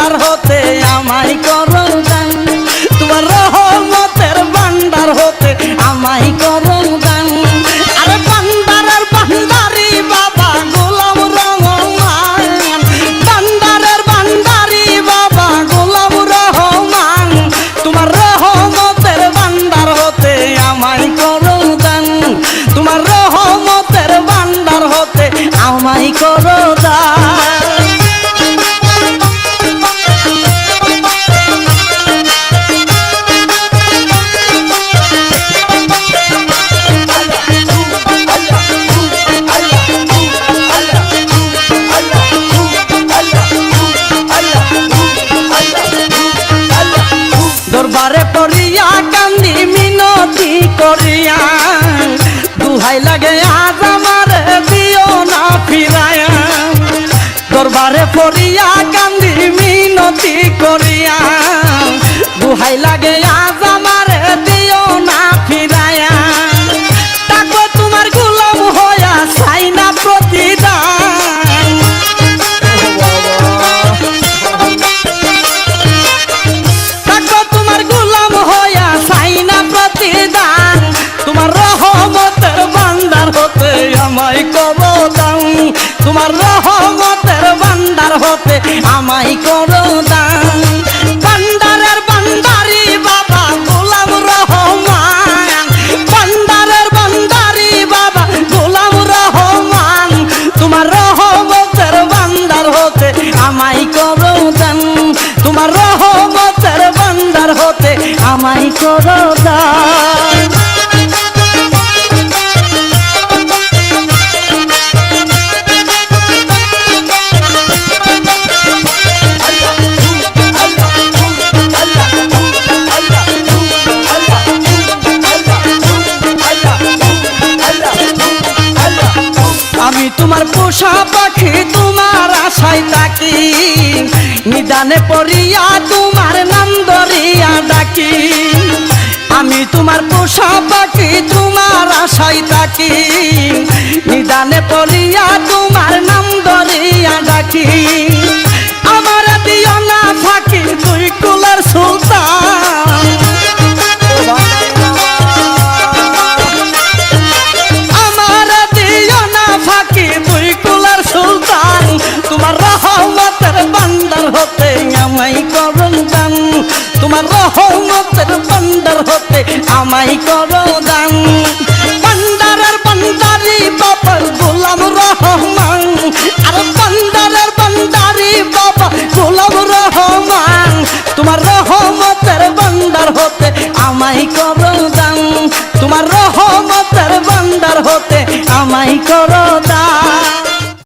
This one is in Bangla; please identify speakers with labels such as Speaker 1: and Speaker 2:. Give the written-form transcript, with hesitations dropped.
Speaker 1: ভান্ডার হতে আমায় করো দান, তোমার রহমতের ভান্ডার হতে আমায় করো দান। আরে ভান্ডারের ভান্ডারি বাবা গোলাম রহমান, ভান্ডারের ভান্ডারি বাবা গোলাম রহমান, তোমার রহমতের ভান্ডার হতে আমায় করো দান, তোমার রহমতের ভান্ডার হতে আমায় করো দান। দরবারে পড়িয়া কান্দি মিনতি করিয়া, দুহাই লাগে আজ আমার দিও না ফিরায়া। দরবারে পড়িয়া কান্দি মিনতি করিয়া, দুহাই লাগে আজ আমার দিও না ফিরায়া। তাকো তোমার গোলাম হইয়া চাই না প্রতিদান, তাকো তোমার গোলাম হইয়া চাই না প্রতিদান, তোমার রহমতের ভান্ডার হতে আমায় করো দান, তোমার রহমতের ভান্ডার হতে আমায় করো দান। ভান্ডারের ভান্ডারি বাবা গোলাম রহমান, ভান্ডারের ভান্ডারি বাবা গোলাম রহমান, তোমার রহমতের ভান্ডার হতে আমায় করো দান, তোমার রহমতের ভান্ডার হতে আমায় করো দান। আমি তোমার পোষা পাখি তোমার আশায় থাকি, নিদানে পড়িয়া তোমার নাম ধরিয়া ডাকি। আমি তোমার পোষা পাখি তোমার আশায় থাকি, নিদানে পড়িয়া তোমার নাম ধরিয়া ডাকি। আমার দিও না ফাঁকি দুই কুলের সুলতান, আমার দিও না ফাঁকি দুই কুলের সুলতান, তোমার রহমতের ভান্ডার হতে আমায় করো দান, তোমার রহমতের ভান্ডার হতে আমায় করো দান। ভান্ডারের ভান্ডারি বাবা গোলাম রহমান, আর ভান্ডারের ভান্ডারি বাবা গোলাম রহমান, তোমার রহমতের ভান্ডার হতে আমায় করো দান, তোমার রহমতের ভান্ডার হতে আমায় করো